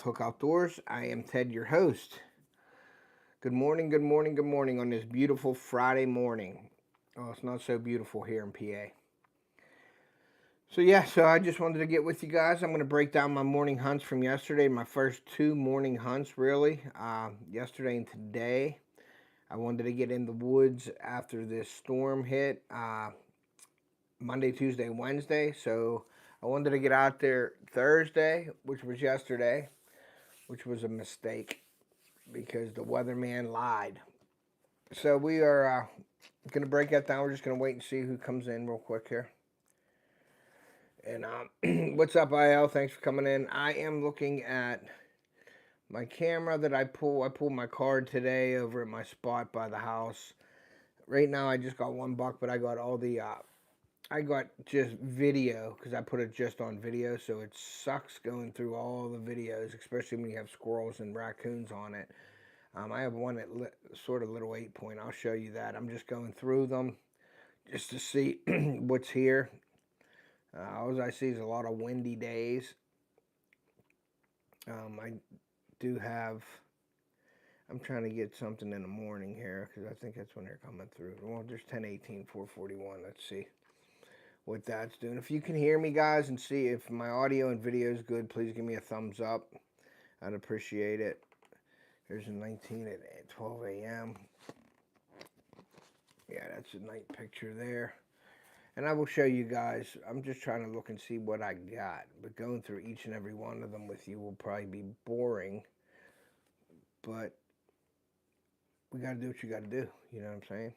Hook Outdoors. I am Ted, your host. Good morning, good morning, good morning on this beautiful Friday morning. Oh, it's not so beautiful here in PA. So I just wanted to get with you guys. I'm going to break down my morning hunts from yesterday, my first two morning hunts, really. Yesterday and today. I wanted to get in the woods after this storm hit Monday, Tuesday, Wednesday. So I wanted to get out there Thursday, which was yesterday, which was a mistake because the weatherman lied. So we are going to break that down. We're just going to wait and see who comes in real quick here. And what's up, IL? Thanks for coming in. I am looking at my camera that I pulled my card today over at my spot by the house. Right now I just got $1, but I got all the I got just video because I put it just on video, so it sucks going through all the videos, especially when you have squirrels and raccoons on it. I have one at sort of little 8-point. I'll show you that. I'm just going through them just to see what's here. All I see is a lot of windy days. I do have, I'm trying to get something in the morning here because I think that's when they're coming through. Well, there's 10:18, 4:41. Let's see what that's doing. If you can hear me, guys, and see if my audio and video is good, please give me a thumbs up. I'd appreciate it. There's a 19 at 12 a.m. Yeah, that's a night picture there. And I will show you guys. I'm just trying to look and see what I got. But going through each and every one of them with you will probably be boring. But we got to do what you got to do. You know what I'm saying?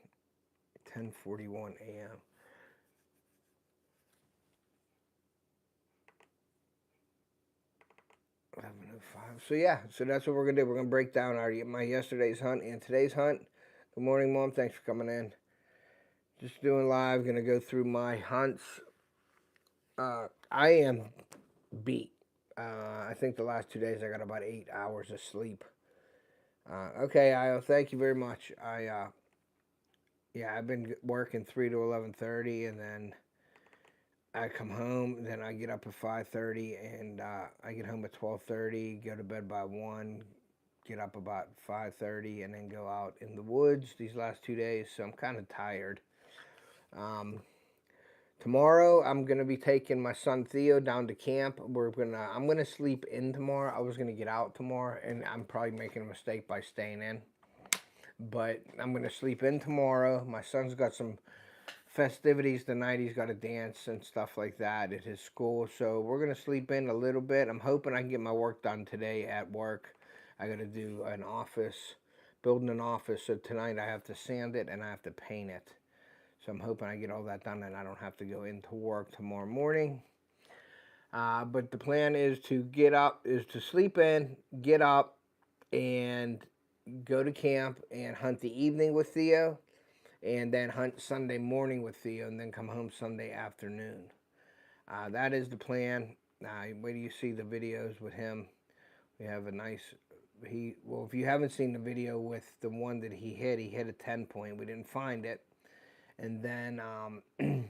10:41 a.m. So yeah, so that's what we're gonna do. We're gonna break down my yesterday's hunt and today's hunt. Good morning, Mom. Thanks for coming in. Just doing live. Gonna go through my hunts. I am beat. I think the last 2 days I got about 8 hours of sleep. Okay, Io, thank you very much. Yeah, I've been working 3 to 11:30, and then I come home. Then I get up at 5:30, and I get home at 12:30. Go to bed by 1. Get up about 5:30, and then go out in the woods these last 2 days. So I'm kind of tired. Tomorrow I'm gonna be taking my son Theo down to camp. I'm gonna sleep in tomorrow. I was gonna get out tomorrow, and I'm probably making a mistake by staying in. But I'm gonna sleep in tomorrow. My son's got some festivities tonight. He's got a dance and stuff like that at his school. So we're gonna sleep in a little bit. I'm hoping I can get my work done today at work. I gotta do an office, building an office. So tonight I have to sand it and I have to paint it. So I'm hoping I get all that done and I don't have to go into work tomorrow morning. But the plan is to sleep in, get up, and go to camp and hunt the evening with Theo, and then hunt Sunday morning with Theo, and then come home Sunday afternoon. That is the plan. Wait till you see the videos with him. We have a nice, well, if you haven't seen the video with the one that he hit a 10-point. We didn't find it. And then the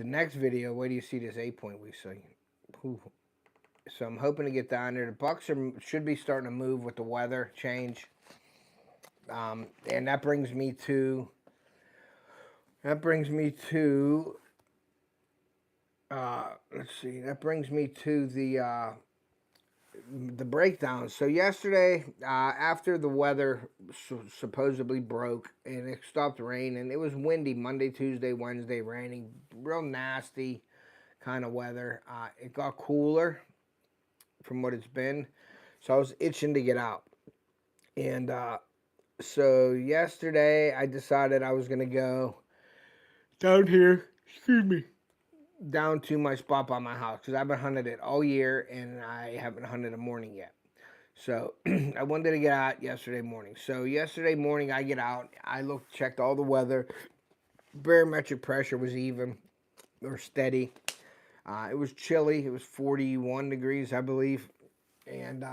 next video, wait till you see this 8-point we see. Whew. So I'm hoping to get down there. The bucks should be starting to move with the weather change. And that brings me to let's see, that brings me to the breakdown. So yesterday, after the weather supposedly broke and it stopped raining, it was windy Monday, Tuesday, Wednesday, raining, real nasty kind of weather. It got cooler from what it's been, so I was itching to get out. And so yesterday, I decided I was going to go down here, down to my spot by my house, because I've been hunting it all year and I haven't hunted a morning yet. So I wanted to get out yesterday morning. So yesterday morning I get out, I checked all the weather. Barometric pressure was even or steady. It was chilly. It was 41 degrees, I believe. And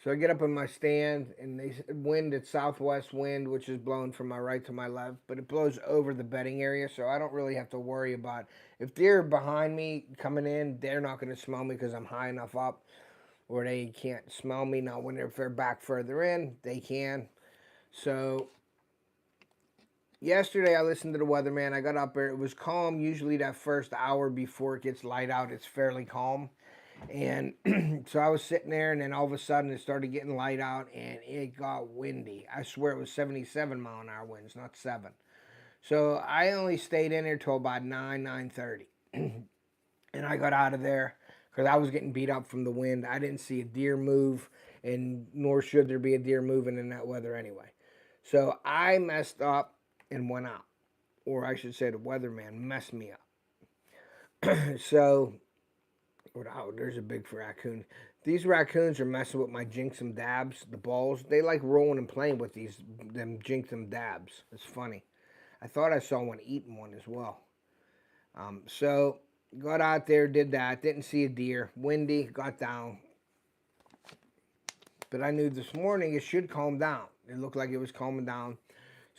So I get up in my stand, and they wind, it's southwest wind, which is blowing from my right to my left, but it blows over the bedding area, so I don't really have to worry about, if deer are behind me coming in, they're not going to smell me because I'm high enough up, or they can't smell me. Now, if they're back further in, they can. So yesterday I listened to the weatherman. I got up there. It was calm. Usually that first hour before it gets light out, it's fairly calm. And so I was sitting there, and then all of a sudden it started getting light out, and it got windy. I swear it was 77-mile-an-hour winds, not 7. So I only stayed in there till about 9:30. And I got out of there because I was getting beat up from the wind. I didn't see a deer move, and nor should there be a deer moving in that weather anyway. So I messed up and went out. Or I should say the weatherman messed me up. So, oh, there's a big raccoon. These raccoons are messing with my Jinxum dabs, the balls. They like rolling and playing with them Jinxum dabs. It's funny. I thought I saw one eating one as well. So got out there, did that. Didn't see a deer. Windy, got down. But I knew this morning it should calm down. It looked like it was calming down.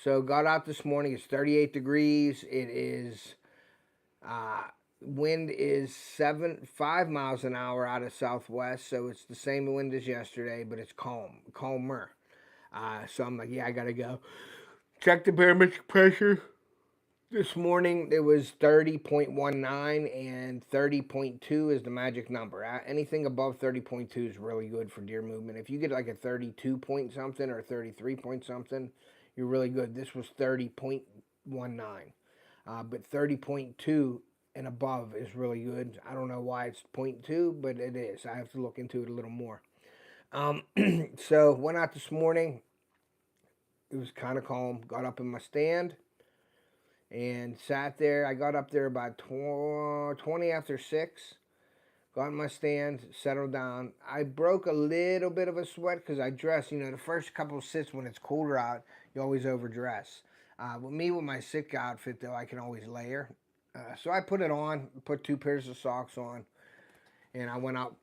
So got out this morning. It's 38 degrees. It is, wind is 5 miles an hour out of southwest. So it's the same wind as yesterday, but it's calmer. So I'm like, yeah, I got to go. Check the barometric pressure. This morning it was 30.19, and 30.2 is the magic number. Anything above 30.2 is really good for deer movement. If you get like a 32 point something or 33 point something, you're really good. This was 30.19, but 30.2 and above is really good. I don't know why it's 0.2, but it is. I have to look into it a little more. So went out this morning. It was kind of calm. Got up in my stand and sat there. I got up there about 20 after 6. Got in my stand, settled down. I broke a little bit of a sweat because I dressed. You know, the first couple of sits when it's colder out, you always overdress. With me, with my sick outfit, though, I can always layer. So I put it on, put 2 pairs of socks on, and I went out.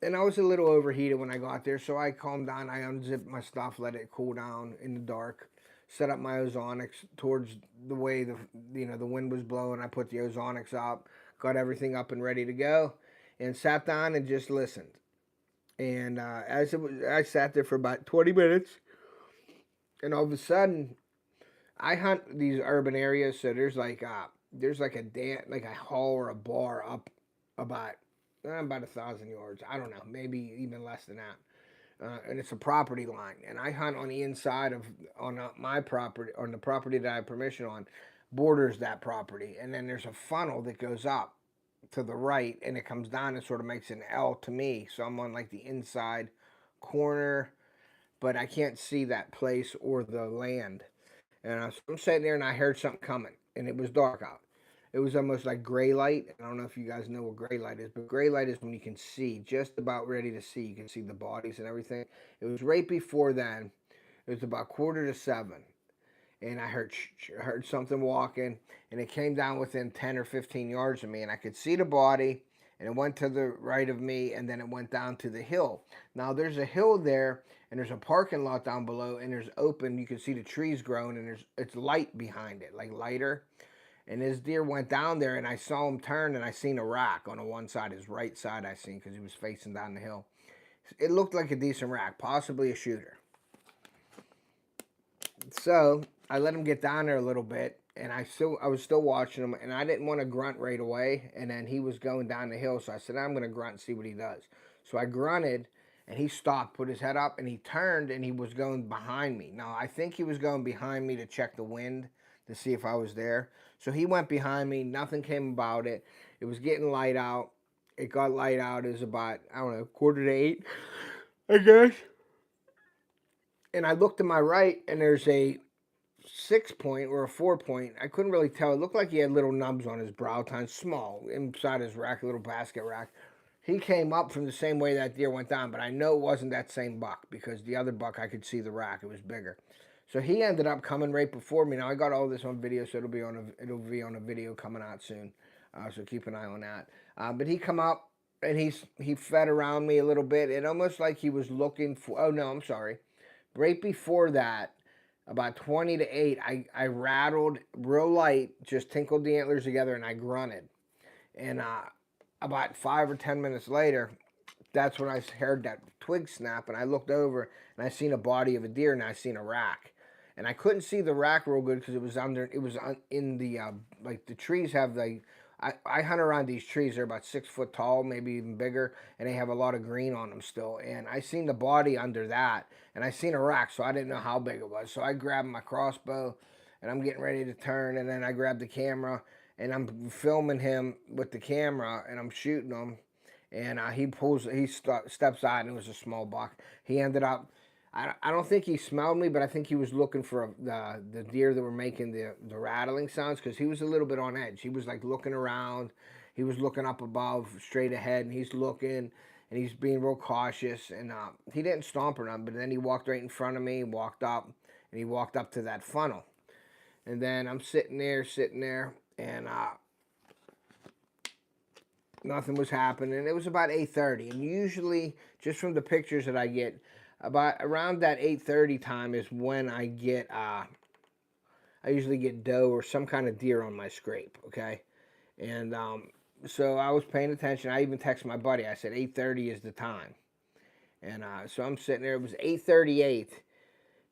And I was a little overheated when I got there, so I calmed down. I unzipped my stuff, let it cool down in the dark. Set up my ozonics towards the way the wind was blowing. I put the ozonics up, got everything up and ready to go, and sat down and just listened. And I sat there for about 20 minutes, and all of a sudden, I hunt these urban areas, so there's like a hall or a bar up about 1,000 yards. I don't know, maybe even less than that. And it's a property line, and I hunt on the inside of my property, on the property that I have permission on, borders that property, and then there's a funnel that goes up to the right, and it comes down and sort of makes an L to me. So I'm on like the inside corner, but I can't see that place or the land. And so I'm sitting there, and I heard something coming, and it was dark out. It was almost like gray light. I don't know if you guys know what gray light is, but gray light is when you can see, just about ready to see. You can see the bodies and everything. It was right before then. It was about 6:45, and I heard something walking, and it came down within 10 or 15 yards of me, and I could see the body, and it went to the right of me, and then it went down to the hill. Now, there's a hill there, and there's a parking lot down below, and there's open. You can see the trees growing, and it's light behind it, like lighter. And this deer went down there, and I saw him turn, and I seen a rack on the one side, his right side I seen, because he was facing down the hill. It looked like a decent rack, possibly a shooter. So I let him get down there a little bit, and I was still watching him, and I didn't want to grunt right away. And then he was going down the hill, so I said, I'm going to grunt and see what he does. So I grunted, and he stopped, put his head up, and he turned, and he was going behind me. Now, I think he was going behind me to check the wind, to see if I was there. So he went behind me. Nothing came about it. It was getting light out. It got light out. It was about, I don't know, 7:45, I guess. And I looked to my right, and there's a 6 point or a 4 point. I couldn't really tell. It looked like he had little nubs on his brow tine, small, inside his rack, a little basket rack. He came up from the same way that deer went down, but I know it wasn't that same buck, because the other buck, I could see the rack. It was bigger. So he ended up coming right before me. Now, I got all this on video, so it'll be on a video coming out soon. So keep an eye on that. But he come up, and he fed around me a little bit, and almost like he was looking for. Oh no, I'm sorry. Right before that, about 20 to 8, I rattled real light, just tinkled the antlers together, and I grunted. And about 5 or 10 minutes later, that's when I heard that twig snap, and I looked over and I seen a body of a deer, and I seen a rack, and I couldn't see the rack real good because it was under. It was in the like the trees have the. I hunt around these trees. They're about 6 foot tall, maybe even bigger, and they have a lot of green on them still. And I seen the body under that, and I seen a rack, so I didn't know how big it was. So I grabbed my crossbow, and I'm getting ready to turn, and then I grabbed the camera, and I'm filming him with the camera, and I'm shooting him, and he steps out, and it was a small buck. He ended up, I don't think he smelled me, but I think he was looking for the deer that were making the rattling sounds, because he was a little bit on edge. He was like looking around, he was looking up above, straight ahead, and he's looking, and he's being real cautious, and he didn't stomp or nothing, but then he walked right in front of me, walked up, and he walked up to that funnel. And then I'm sitting there, and nothing was happening. It was about 8:30, and usually, just from the pictures that I get, about around that 8:30 time is when I usually get doe or some kind of deer on my scrape, okay? And so I was paying attention. I even texted my buddy. I said 8:30 is the time. And so I'm sitting there. It was 8:38,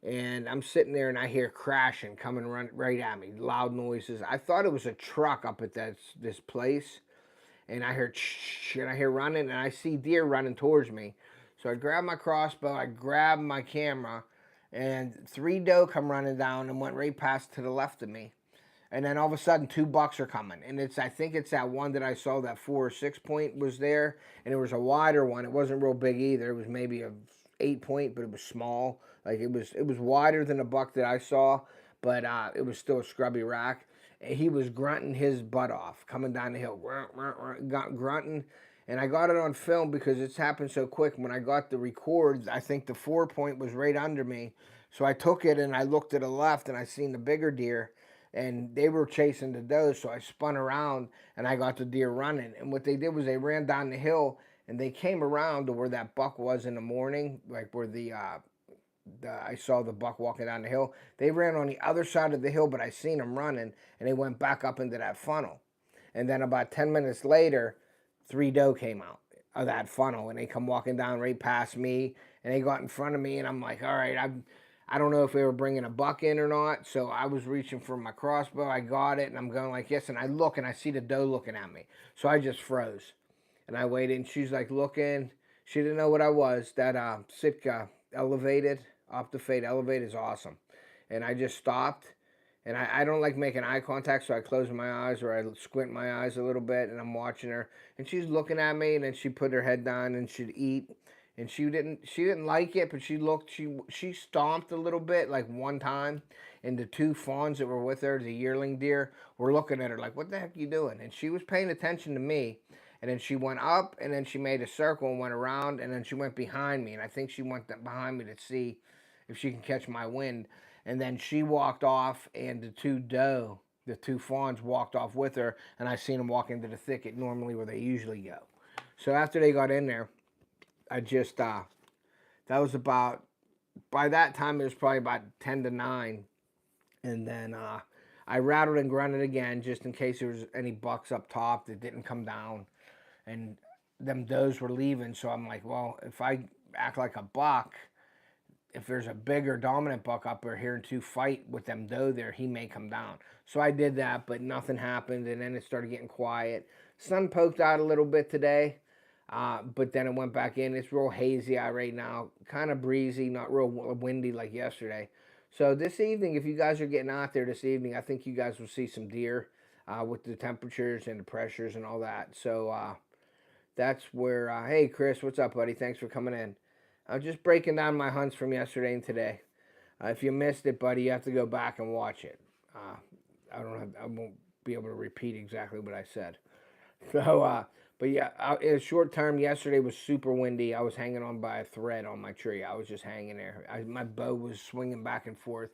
and I'm sitting there, and I hear crashing coming right at me, loud noises. I thought it was a truck up at this place, and I heard and I hear running, and I see deer running towards me. So I grab my crossbow, I grab my camera, and 3 doe come running down and went right past to the left of me. And then all of a sudden, 2 bucks are coming, and I think it's that one that I saw, that 4 or 6 point was there, and it was a wider one. It wasn't real big either. It was maybe a 8 point, but it was small. Like it was wider than the buck that I saw, but it was still a scrubby rack. And he was grunting his butt off coming down the hill, grunting. And I got it on film because it's happened so quick. When I got the record, I think the 4 point was right under me. So I took it and I looked to the left, and I seen the bigger deer, and they were chasing the doe. So I spun around and I got the deer running. And what they did was they ran down the hill, and they came around to where that buck was in the morning, like where I saw the buck walking down the hill. They ran on the other side of the hill, but I seen them running, and they went back up into that funnel. And then about 10 minutes later, 3 doe came out of that funnel, and they come walking down right past me, and they got in front of me, and I'm like, all right, I don't know if they were bringing a buck in or not, so I was reaching for my crossbow. I got it, and I'm going like, yes, and I look, and I see the doe looking at me. So I just froze, and I waited, and she's like looking. She didn't know what I was. That Sitka elevated, OFFTHEHOOKOUTDOORS elevated is awesome. And I just stopped, and I don't like making eye contact, so I close my eyes, or I squint my eyes a little bit, and I'm watching her, and she's looking at me, and then she put her head down and she'd eat. And she didn't like it, but she stomped a little bit, like one time, and the 2 fawns that were with her, the yearling deer, were looking at her like, what the heck are you doing? And she was paying attention to me. And then she went up, and then she made a circle and went around, and then she went behind me, and I think she went behind me to see if she can catch my wind. And then she walked off, and the 2 fawns walked off with her, and I seen them walk into the thicket normally where they usually go. So after they got in there, I just, that was about, by that time it was probably about 10 to 9. And then I rattled and grunted again just in case there was any bucks up top that didn't come down. And them does were leaving, so I'm like, well, if I act like a buck, if there's a bigger dominant buck up there here to fight with them doe there, he may come down. So I did that, but nothing happened, and then it started getting quiet. Sun poked out a little bit today. But then it went back in. It's real hazy out right now, kind of breezy, not real windy like yesterday. So this evening, if you guys are getting out there this evening, I think you guys will see some deer with the temperatures and the pressures and all that. So that's where, hey Chris, what's up, buddy? Thanks for coming in. I'm just breaking down my hunts from yesterday and today. If you missed it, buddy, you have to go back and watch it. I won't be able to repeat exactly what I said. So, but yeah, in a short term, yesterday was super windy. I was hanging on by a thread on my tree. I was just hanging there. My bow was swinging back and forth,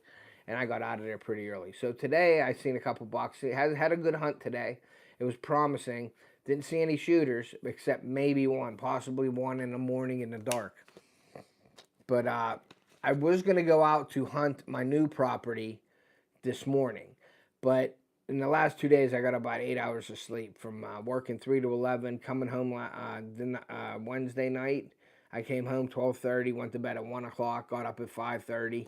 and I got out of there pretty early. So today, I seen a couple bucks. Had a good hunt today. It was promising. Didn't see any shooters, except maybe one, possibly one in the morning in the dark. But I was going to go out to hunt my new property this morning. But in the last 2 days, I got about 8 hours of sleep from working 3 to 11, coming home Wednesday night. I came home 12:30, went to bed at 1 o'clock, got up at 5:30,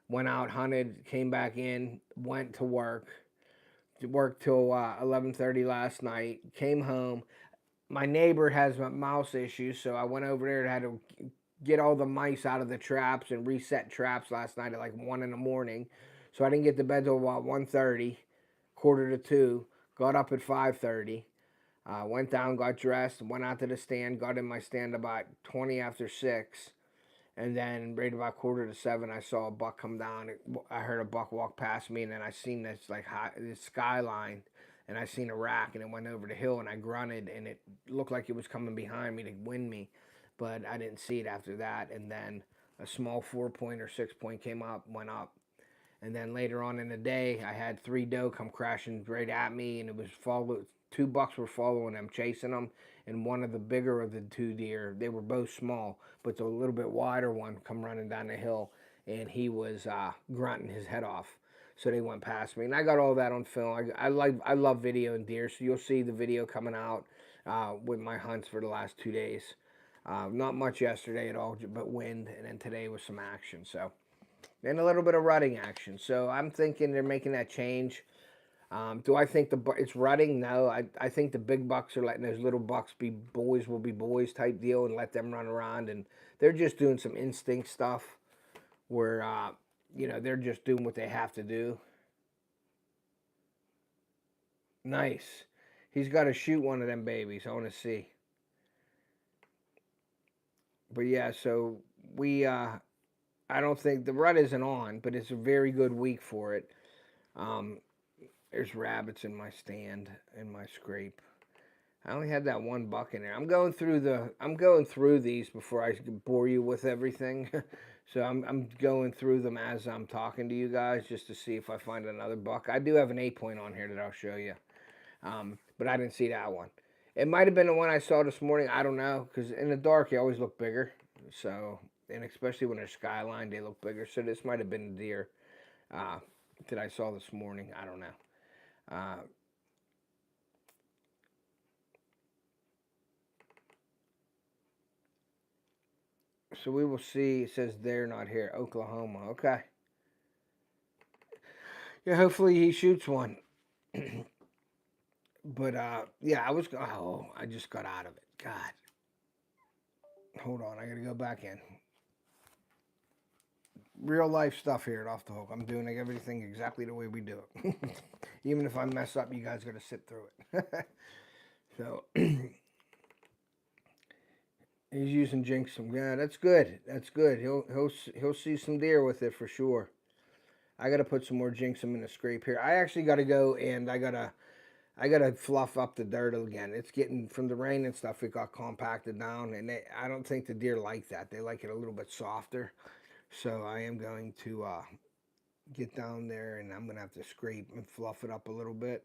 went out, hunted, came back in, went to work till 11:30 last night, came home. My neighbor has mouse issues, so I went over there and had to get all the mice out of the traps and reset traps last night at like 1 in the morning. So I didn't get to bed till about 1:30, quarter to 2. Got up at 5:30. Went down, got dressed, went out to the stand, got in my stand about 20 after 6. And then right about quarter to 7, I saw a buck come down. I heard a buck walk past me, and then I seen this like this skyline, and I seen a rack, and it went over the hill, and I grunted, and it looked like it was coming behind me to wind me, but I didn't see it after that. And then a small 4-point or 6-point came up, went up. And then later on in the day, I had 3 doe come crashing right at me, and it was followed. 2 bucks were following them, chasing them, and one of the bigger of the 2 deer, they were both small, but the little bit wider one come running down the hill, and he was grunting his head off. So they went past me, and I got all that on film. I love videoing deer, so you'll see the video coming out with my hunts for the last 2 days. Not much yesterday at all, but wind, and then today was some action. So, and a little bit of rutting action. So I'm thinking they're making that change. Do I think it's rutting? No, I think the big bucks are letting those little bucks be boys will be boys type deal and let them run around, and they're just doing some instinct stuff where they're just doing what they have to do. Nice. He's got to shoot one of them babies. I want to see. But yeah, so I don't think the rut isn't on, but it's a very good week for it. There's rabbits in my stand, in my scrape. I only had that one buck in there. I'm going through these before I bore you with everything. So I'm going through them as I'm talking to you guys just to see if I find another buck. I do have an 8-point on here that I'll show you. But I didn't see that one. It might have been the one I saw this morning. I don't know, because in the dark they always look bigger. So, and especially when they're skyline, they look bigger. So this might have been the deer that I saw this morning. I don't know. So we will see. It says they're not here. Oklahoma. Okay. Yeah, hopefully he shoots one. But yeah, I just got out of it. God. Hold on, I gotta go back in. Real life stuff here at Off the Hook. I'm doing everything exactly the way we do it. Even if I mess up, you guys gotta sit through it. So he's using jinx. Yeah, that's good. That's good. He'll see some deer with it for sure. I gotta put some more jinxum in the scrape here. I actually gotta go and I gotta fluff up the dirt again. It's getting, from the rain and stuff, it got compacted down, and I don't think the deer like that. They like it a little bit softer. So I am going to get down there, and I'm going to have to scrape and fluff it up a little bit.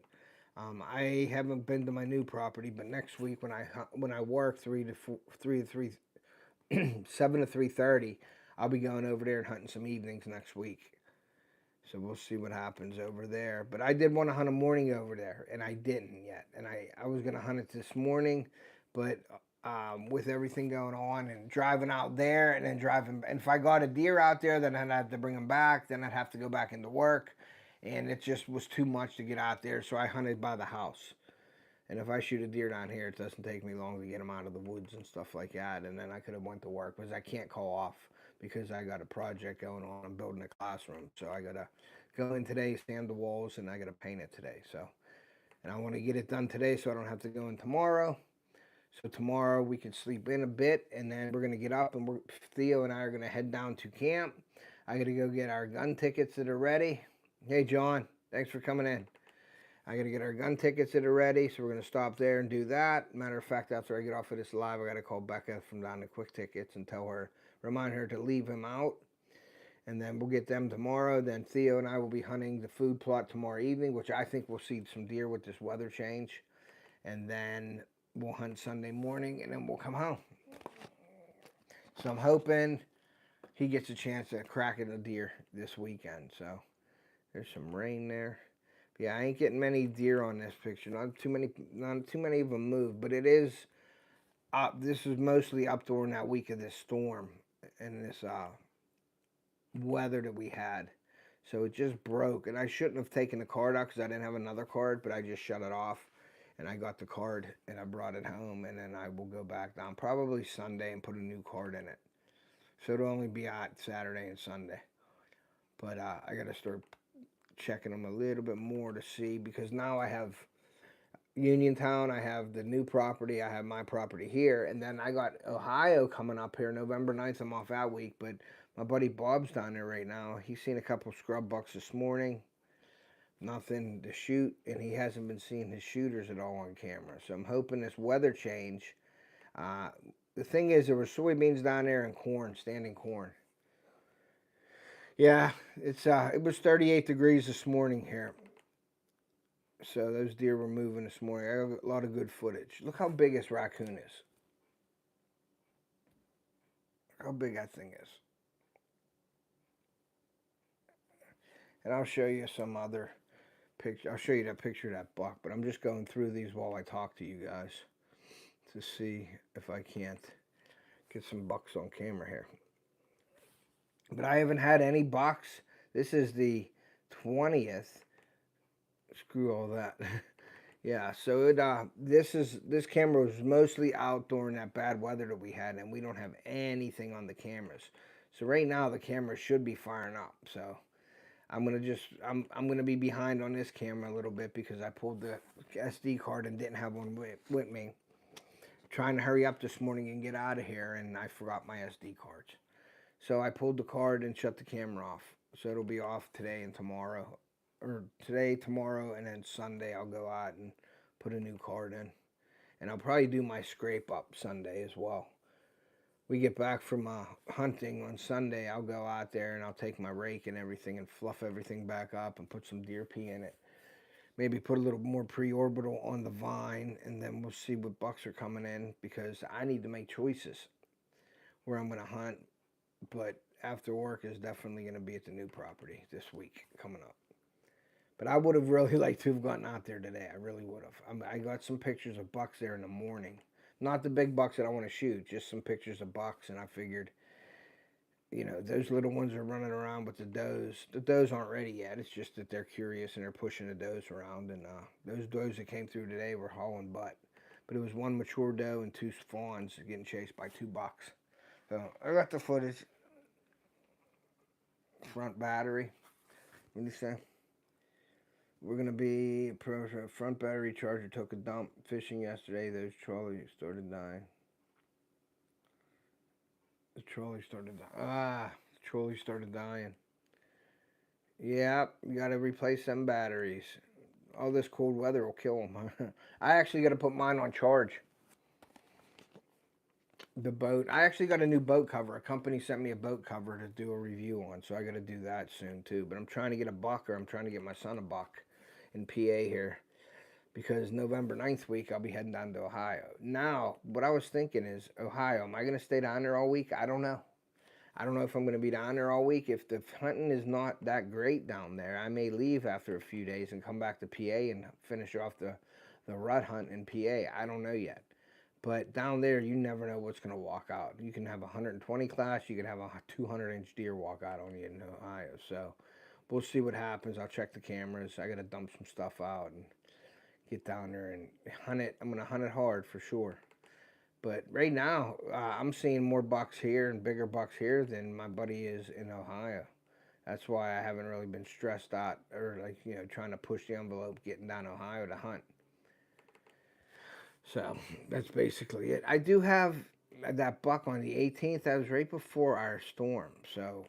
I haven't been to my new property, but next week when I work 7 to 3:30, I'll be going over there and hunting some evenings next week. So we'll see what happens over there. But I did want to hunt a morning over there, and I didn't yet. And I was going to hunt it this morning, but with everything going on and driving out there and then driving, and if I got a deer out there, then I'd have to bring him back. Then I'd have to go back into work, and it just was too much to get out there. So I hunted by the house. And if I shoot a deer down here, it doesn't take me long to get him out of the woods and stuff like that. And then I could have went to work, because I can't call off because I got a project going on. I'm building a classroom. So I got to go in today, sand the walls, and I got to paint it today. So, and I want to get it done today so I don't have to go in tomorrow. So tomorrow we can sleep in a bit, and then we're going to get up, and Theo and I are going to head down to camp. I got to go get our gun tickets that are ready. Hey, John, thanks for coming in. I got to get our gun tickets that are ready, so we're going to stop there and do that. Matter of fact, after I get off of this live, I got to call Becca from down to Quick Tickets and remind her to leave him out. And then we'll get them tomorrow. Then Theo and I will be hunting the food plot tomorrow evening, which I think we'll see some deer with this weather change. And then we'll hunt Sunday morning, and then we'll come home. So I'm hoping he gets a chance at cracking a deer this weekend. So there's some rain there. But yeah, I ain't getting many deer on this picture. Not too many of them move, but it is up. This is mostly up during that week of this storm and this weather that we had. So it just broke, and I shouldn't have taken the card out because I didn't have another card, but I just shut it off, and I got the card, and I brought it home, and then I will go back down probably Sunday and put a new card in it. So it'll only be out Saturday and Sunday. But I got to start checking them a little bit more to see, because now I have Uniontown, I have the new property, I have my property here, and then I got Ohio coming up here November 9th. I'm off that week, but my buddy Bob's down there right now. He's seen a couple scrub bucks this morning, nothing to shoot, and he hasn't been seeing his shooters at all on camera. So I'm hoping this weather change. The thing is, there were soybeans down there and corn, standing corn. Yeah, it was 38 degrees this morning here. So those deer were moving this morning. I have a lot of good footage. Look how big this raccoon is. How big that thing is. And I'll show you some other picture. I'll show you that picture of that buck. But I'm just going through these while I talk to you guys to see if I can't get some bucks on camera here. But I haven't had any bucks. This is the 20th. Screw all that. Yeah, so this camera was mostly out during that bad weather that we had, and we don't have anything on the cameras. So right now the camera should be firing up. So I'm gonna be behind on this camera a little bit because I pulled the SD card and didn't have one with me. Trying to hurry up this morning and get out of here, and I forgot my SD cards. So I pulled the card and shut the camera off. So it'll be off today and tomorrow. Or today, tomorrow, and then Sunday I'll go out and put a new card in. And I'll probably do my scrape up Sunday as well. We get back from hunting on Sunday, I'll go out there and I'll take my rake and everything and fluff everything back up and put some deer pee in it. Maybe put a little more pre-orbital on the vine, and then we'll see what bucks are coming in, because I need to make choices where I'm going to hunt. But after work is definitely going to be at the new property this week coming up. But I would have really liked to have gotten out there today. I really would have. I got some pictures of bucks there in the morning. Not the big bucks that I want to shoot, just some pictures of bucks. And I figured, you know, those little ones are running around with the does. The does aren't ready yet. It's just that they're curious and they're pushing the does around. And those does that came through today were hauling butt. But it was one mature doe and two fawns getting chased by two bucks. So I got the footage. Front battery. What do you say? We're going to be front battery charger took a dump fishing yesterday. Those trolleys started dying. The trolley started dying. The trolley started dying. Yep, you got to replace them batteries. All this cold weather will kill them. I actually got to put mine on charge. The boat. I actually got a new boat cover. A company sent me a boat cover to do a review on, so I got to do that soon too. But I'm trying to get a buck, or I'm trying to get my son a buck in PA here, because November 9th week I'll be heading down to Ohio. Now, what I was thinking is, Ohio, am I going to stay down there all week? I don't know. I don't know if I'm going to be down there all week. If the hunting is not that great down there, I may leave after a few days and come back to PA and finish off the rut hunt in PA. I don't know yet. But down there, you never know what's going to walk out. You can have a 120 class. You can have a 200-inch deer walk out on you in Ohio. So we'll see what happens. I'll check the cameras. I got to dump some stuff out and get down there and hunt it. I'm going to hunt it hard for sure. But right now, I'm seeing more bucks here and bigger bucks here than my buddy is in Ohio. That's why I haven't really been stressed out, or trying to push the envelope getting down to Ohio to hunt. So that's basically it. I do have that buck on the 18th. That was right before our storm. So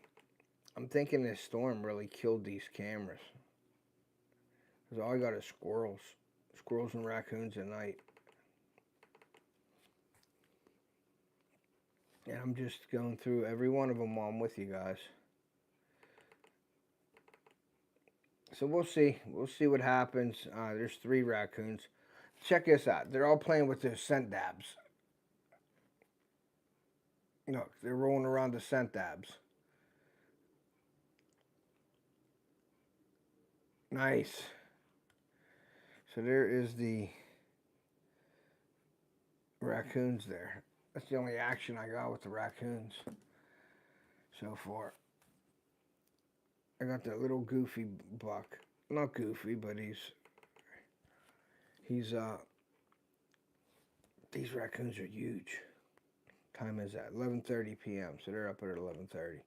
I'm thinking this storm really killed these cameras. Because all I got is squirrels. Squirrels and raccoons at night. And I'm just going through every one of them while I'm with you guys. So we'll see. We'll see what happens. There's 3 raccoons. check this out. They're all playing with their scent dabs. Look, they're rolling around the scent dabs. Nice. So there is the raccoons there. That's the only action I got with the raccoons so far. I got that little goofy buck. Not goofy, but he's these raccoons are huge. Time is at 11:30 p.m. So they're up at 11:30.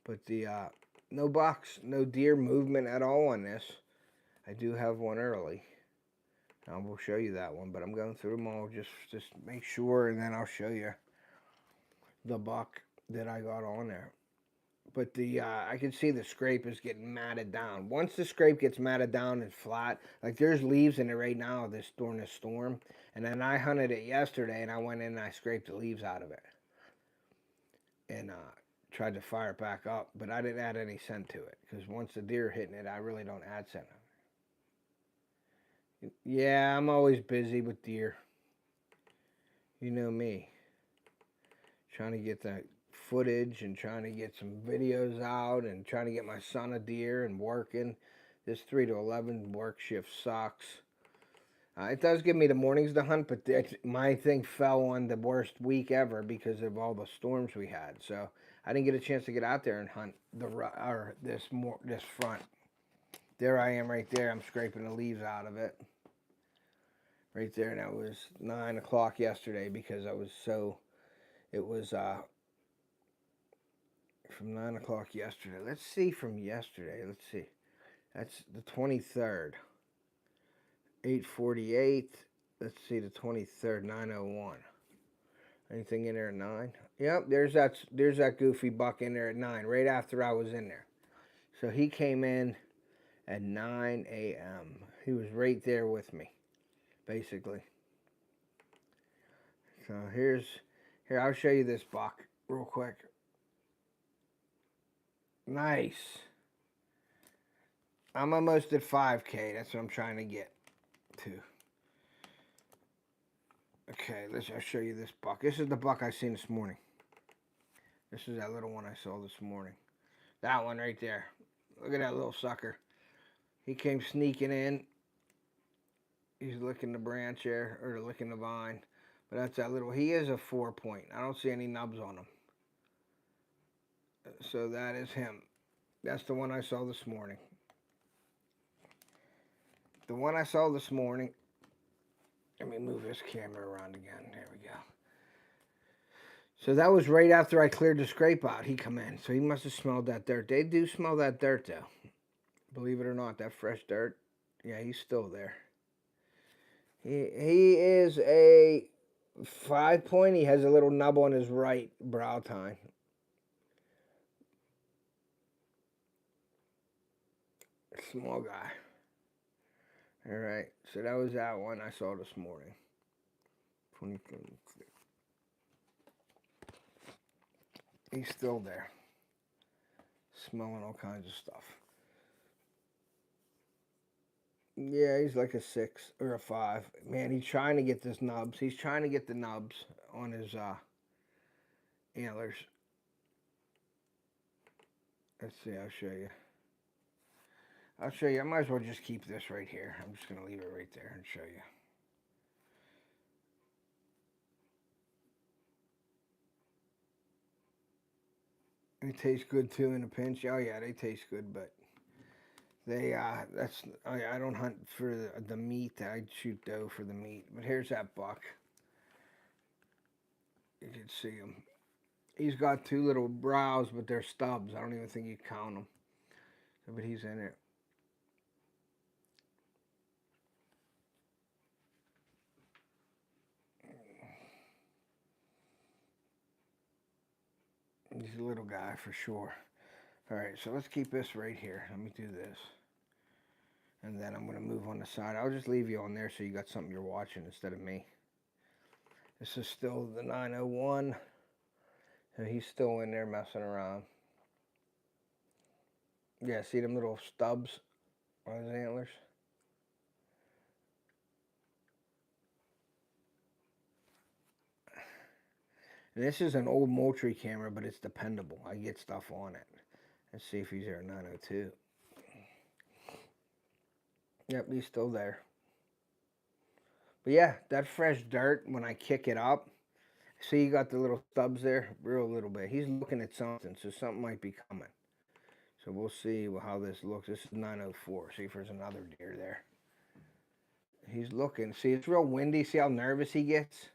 But the no bucks, no deer movement at all on this. I do have one early. I will show you that one, but I'm going through them all just make sure, and then I'll show you the buck that I got on there. But the I can see the scrape is getting matted down. Once the scrape gets matted down and flat, like there's leaves in it right now during this storm. And then I hunted it yesterday, and I went in and I scraped the leaves out of it. And tried to fire it back up, but I didn't add any scent to it. Because once the deer hitting it, I really don't add scent. Yeah, I'm always busy with deer. You know me. Trying to get that footage and trying to get some videos out and trying to get my son a deer and working. This 3 to 11 work shift sucks. It does give me the mornings to hunt, but my thing fell on the worst week ever because of all the storms we had. So I didn't get a chance to get out there and hunt this front. There I am right there. I'm scraping the leaves out of it. Right there, and that was 9 o'clock yesterday because I was it was from 9 o'clock yesterday. Let's see from yesterday. Let's see. That's the 23rd. 8:48. Let's see the 23rd. 9:01. Anything in there at 9? Yep. There's that goofy buck in there at 9. Right after I was in there. So he came in at 9 a.m. He was right there with me, basically. So here. I'll show you this buck real quick. Nice. I'm almost at 5K. That's what I'm trying to get to. Okay, I'll show you this buck. This is the buck I seen this morning. This is that little one I saw this morning. That one right there. Look at that little sucker. He came sneaking in. He's licking the branch there, or licking the vine. But that's that little, he is a 4-point. I don't see any nubs on him. So that is him. That's the one I saw this morning. The one I saw this morning. Let me move this camera around again. There we go. So that was right after I cleared the scrape out. He come in. So he must have smelled that dirt. They do smell that dirt, though. Believe it or not, that fresh dirt. Yeah, he's still there. He is a 5-point. He has a little nub on his right brow tine. Small guy. All right, so that was that one I saw this morning. 23. He's still there, smelling all kinds of stuff. Yeah, he's like a 6 or a 5. Man, he's trying to get this nubs. He's trying to get the nubs on his antlers. Let's see, I'll show you. I might as well just keep this right here. I'm just going to leave it right there and show you. They taste good too in a pinch. Oh yeah, they taste good, but they I don't hunt for the meat. I shoot doe for the meat. But here's that buck. You can see him. He's got 2 little brows, but they're stubs. I don't even think you count them. But he's in it. He's a little guy for sure. All right, so let's keep this right here. Let me do this. And then I'm going to move on the side. I'll just leave you on there so you got something you're watching instead of me. This is still the 901. So he's still in there messing around. Yeah, see them little stubs on his antlers? And this is an old Moultrie camera, but it's dependable. I get stuff on it. Let's see if he's there at 902. Yep, he's still there. But yeah, that fresh dirt, when I kick it up, see you got the little stubs there? Real little bit. He's looking at something, so something might be coming. So we'll see how this looks. This is 904. See if there's another deer there. He's looking. See, it's real windy. See how nervous he gets?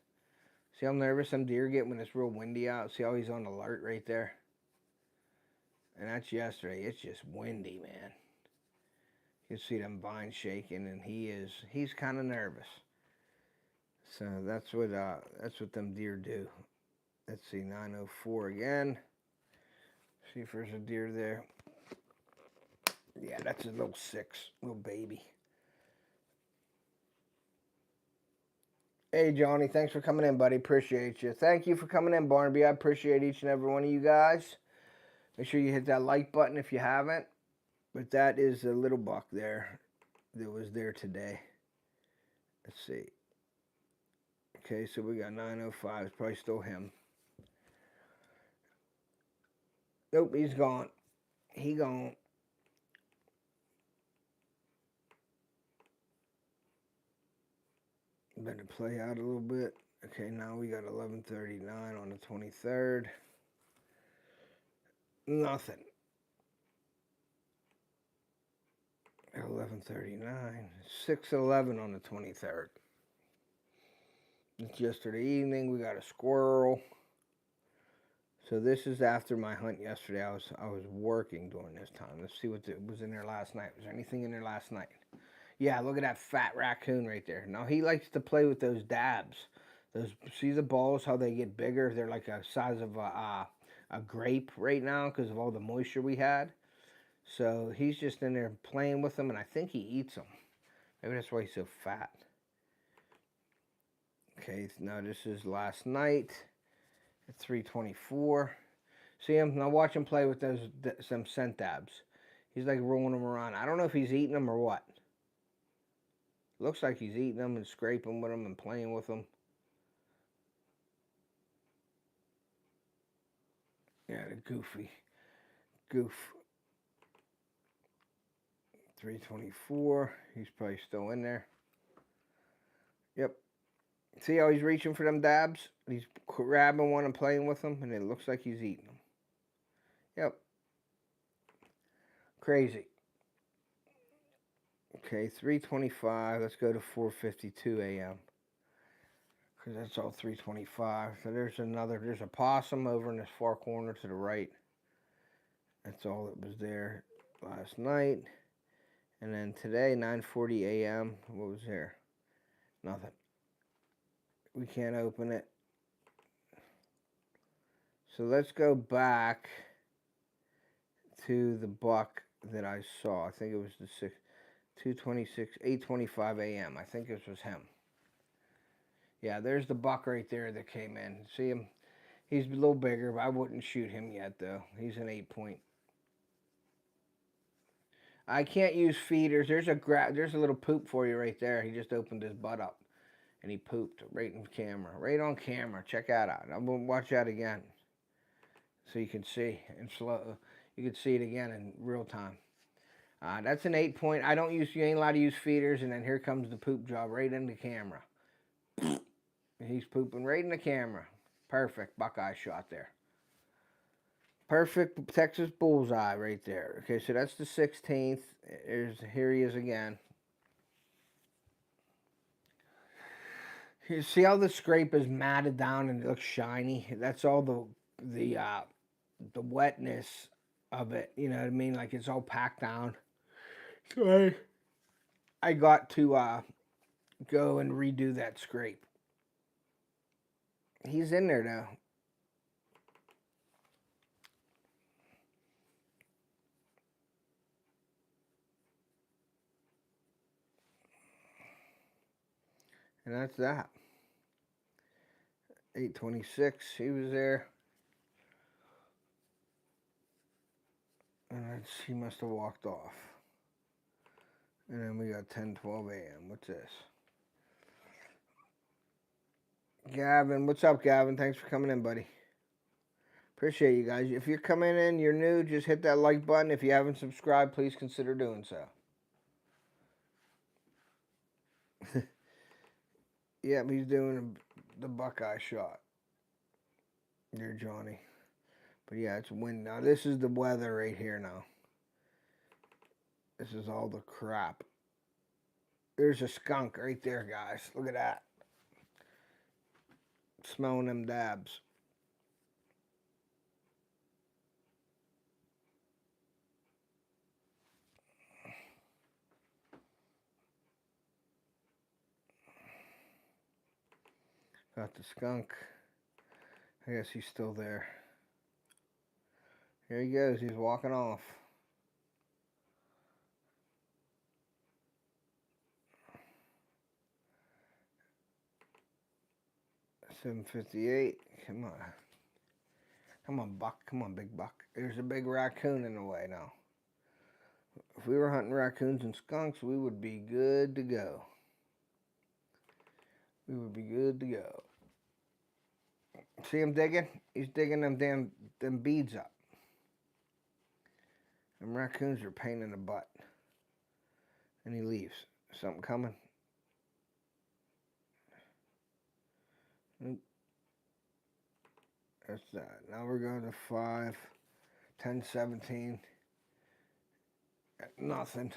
See how nervous some deer get when it's real windy out? See how he's on alert right there? And that's yesterday. It's just windy, man. You can see them vines shaking, and he's kind of nervous. So that's what them deer do. Let's see, 904 again. See if there's a deer there. Yeah, that's a little 6, little baby. Hey, Johnny, thanks for coming in, buddy. Appreciate you. Thank you for coming in, Barnaby. I appreciate each and every one of you guys. Make sure you hit that like button if you haven't. But that is a little buck there that was there today. Let's see. Okay, so we got 905. It's probably still him. Nope, he's gone. He gone. Better play out a little bit. Okay, now we got 11:39 on the 23rd. Nothing. 11:39. 6:11 on the 23rd. It's yesterday evening. We got a squirrel. So this is after my hunt yesterday. I was working during this time. Let's see what was in there last night. Was there anything in there last night? Yeah, look at that fat raccoon right there. Now, he likes to play with those dabs. See the balls, how they get bigger? They're like the size of a grape right now because of all the moisture we had. So he's just in there playing with them, and I think he eats them. Maybe that's why he's so fat. Okay, now this is last night at 3:24. See him? Now watch him play with some scent dabs. He's like rolling them around. I don't know if he's eating them or what. Looks like he's eating them and scraping with them and playing with them. Yeah, the goof. 3:24. He's probably still in there. Yep. See how he's reaching for them dabs? He's grabbing one and playing with them, and it looks like he's eating them. Yep. Crazy. Okay, 3:25. Let's go to 4:52 a.m. because that's all 3:25. So there's a possum over in this far corner to the right. That's all that was there last night. And then today, 9:40 a.m. What was there? Nothing. We can't open it. So let's go back to the buck that I saw. I think it was the 2:26, 8:25 a.m. I think this was him. Yeah, there's the buck right there that came in. See him? He's a little bigger, but I wouldn't shoot him yet, though. He's an 8-point. I can't use feeders. There's a little poop for you right there. He just opened his butt up, and he pooped right in camera. Right on camera. Check that out. I'm going to watch that again so you can see. And slow. You can see it again in real time. That's an 8-point. You ain't allowed to use feeders, and then here comes the poop job right in the camera. He's pooping right in the camera. Perfect Buckeye shot there. Perfect Texas bullseye right there. Okay, so that's the 16th. Here he is again. You see how the scrape is matted down and it looks shiny? That's all the wetness of it. You know what I mean? Like it's all packed down. So I got to go and redo that scrape. He's in there now. And that's that. 8:26, he was there. And he must have walked off. And then we got 10:12 a.m. What's this? Gavin, what's up, Gavin? Thanks for coming in, buddy. Appreciate you guys. If you're coming in, you're new, just hit that like button. If you haven't subscribed, please consider doing so. Yep, he's doing the Buckeye shot. You're Johnny. But yeah, it's wind. Now, this is the weather right here now. This is all the crap. There's a skunk right there, guys. Look at that. Smelling them dabs. Got the skunk. I guess he's still there. Here he goes. He's walking off. $7.58. Come on. Come on, buck. Come on, big buck. There's a big raccoon in the way now. If we were hunting raccoons and skunks, we would be good to go. We would be good to go. See him digging? He's digging them beads up. Them raccoons are a pain in the butt. And he leaves. Something coming. That's that. Now we're going to 5, 10, 17. Nothing.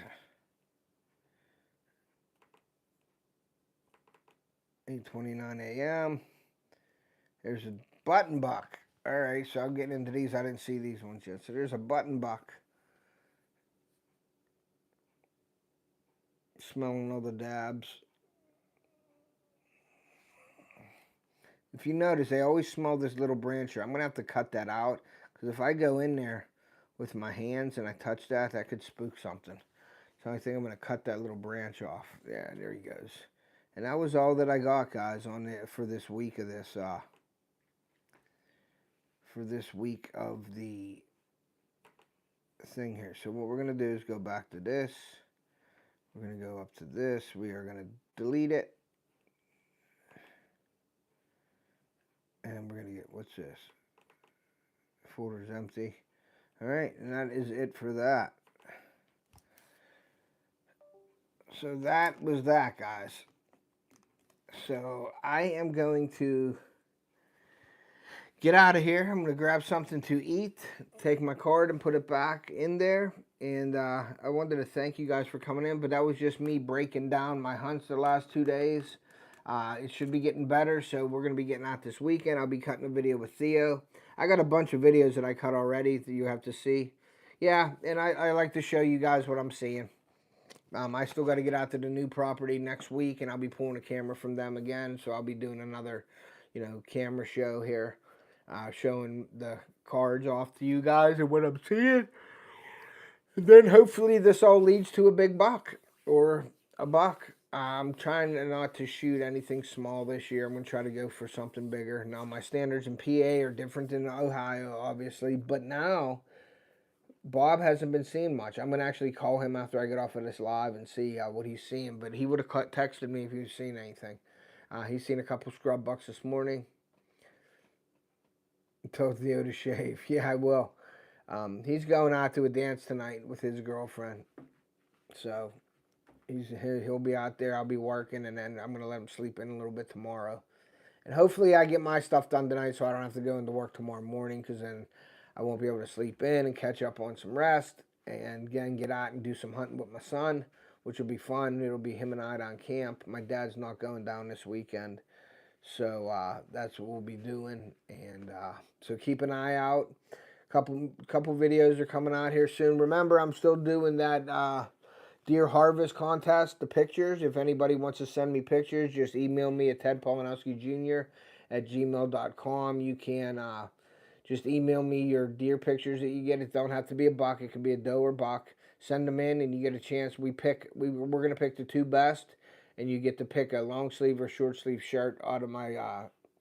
8:29 a.m. There's a button buck. All right, so I'm getting into these. I didn't see these ones yet. So there's a button buck. Smelling all the dabs. If you notice, they always smell this little branch here. I'm going to have to cut that out. Because if I go in there with my hands and I touch that, that could spook something. So I think I'm going to cut that little branch off. Yeah, there he goes. And that was all that I got, guys, on it for this week of this. For this week of the thing here. So what we're going to do is go back to this. We're going to go up to this. We are going to delete it. And we're going to get, what's this? Folder's empty. All right, and that is it for that. So that was that, guys. So I am going to get out of here. I'm going to grab something to eat, take my card and put it back in there. And I wanted to thank you guys for coming in, but that was just me breaking down my hunts the last 2 days. It should be getting better, so we're going to be getting out this weekend. I'll be cutting a video with Theo. I got a bunch of videos that I cut already that you have to see. Yeah, and I like to show you guys what I'm seeing. I still got to get out to the new property next week, and I'll be pulling a camera from them again, so I'll be doing another, camera show here, showing the cards off to you guys and what I'm seeing. And then hopefully this all leads to a big buck or a buck. I'm trying not to shoot anything small this year. I'm going to try to go for something bigger. Now, my standards in PA are different than Ohio, obviously. But now, Bob hasn't been seeing much. I'm going to actually call him after I get off of this live and see what he's seeing. But he would have texted me if he was seeing anything. He's seen a couple scrub bucks this morning. Told Theo to shave. Yeah, I will. He's going out to a dance tonight with his girlfriend. So he'll be out there. I'll be working, and then I'm going to let him sleep in a little bit tomorrow. And hopefully I get my stuff done tonight so I don't have to go into work tomorrow morning, because then I won't be able to sleep in and catch up on some rest and again get out and do some hunting with my son, which will be fun. It'll be him and I down camp. My dad's not going down this weekend, so that's what we'll be doing. And so keep an eye out. Couple videos are coming out here soon. Remember, I'm still doing that deer harvest contest, the pictures. If anybody wants to send me pictures, just email me at tedpolanowskijr@gmail.com. You can just email me your deer pictures that you get. It don't have to be a buck. It could be a doe or buck. Send them in, and you get a chance. We're going to pick the 2 best, and you get to pick a long sleeve or short sleeve shirt out of my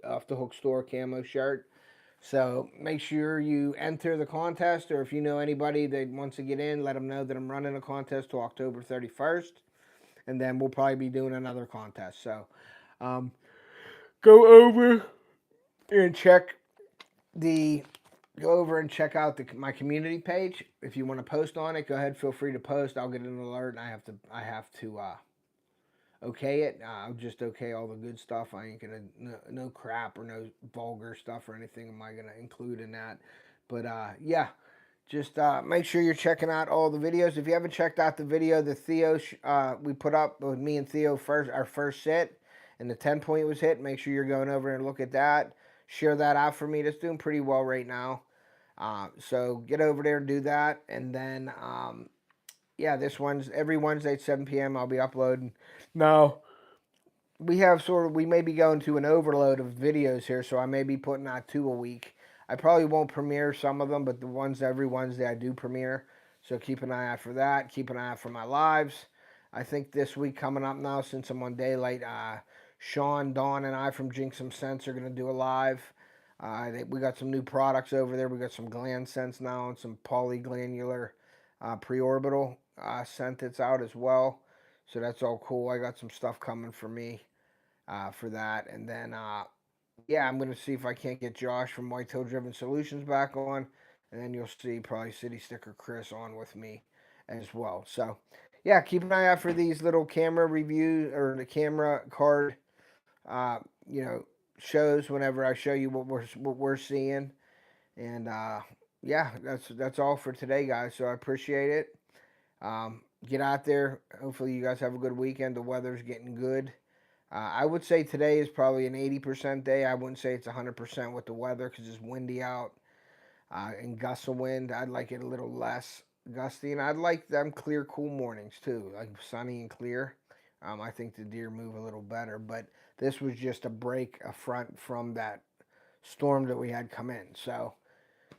Off the Hook store camo shirt. So make sure you enter the contest, or if you know anybody that wants to get in, let them know that I'm running a contest till October 31st. And then we'll probably be doing another contest. So go over and check the out my community page. If you want to post on it, go ahead, feel free to post. I'll get an alert, and I have to okay it. I'll just okay all the good stuff. I ain't gonna no crap or no vulgar stuff or anything am I gonna include in that. But yeah, just make sure you're checking out all the videos. If you haven't checked out the video that Theo we put up with me and Theo our first sit, and the 10-point was hit, make sure you're going over and look at that. Share that out for me. That's doing pretty well right now. So get over there and do that. And then, yeah, every Wednesday at 7 p.m. I'll be uploading. Now, we may be going to an overload of videos here, so I may be putting out 2 a week. I probably won't premiere some of them, but the ones every Wednesday I do premiere. So keep an eye out for that. Keep an eye out for my lives. I think this week coming up now, since I'm on daylight, Sean, Dawn, and I from Jinx Some Sense are going to do a live. We got some new products over there. We got some gland scents now and some polyglandular preorbital scent that's out as well. So that's all cool. I got some stuff coming for me for that. And then, yeah, I'm going to see if I can't get Josh from Whitetail Driven Solutions back on. And then you'll see probably City Sticker Chris on with me as well. So, yeah, keep an eye out for these little camera reviews or the camera card, you know, shows whenever I show you what we're seeing. And yeah, that's all for today, guys. So I appreciate it. Get out there. Hopefully you guys have a good weekend. The weather's getting good. I would say today is probably an 80% day. I wouldn't say it's 100% with the weather because it's windy out and gusts of wind. I'd like it a little less gusty, and I'd like them clear, cool mornings too, like sunny and clear. I think the deer move a little better, but this was just a break, a front from that storm that we had come in. So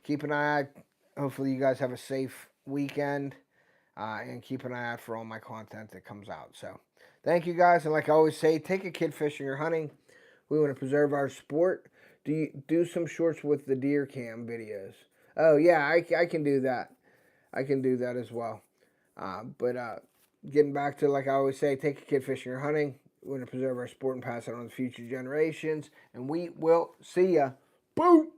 keep an eye out. Hopefully you guys have a safe weekend, and keep an eye out for all my content that comes out. So thank you guys, and like I always say, take a kid fishing or hunting. We want to preserve our sport. Do some shorts with the deer cam videos. Oh yeah, I can do that. I can do that as well. But getting back to, like I always say, take a kid fishing or hunting. We want to preserve our sport and pass it on to future generations. And we will see ya. Boom!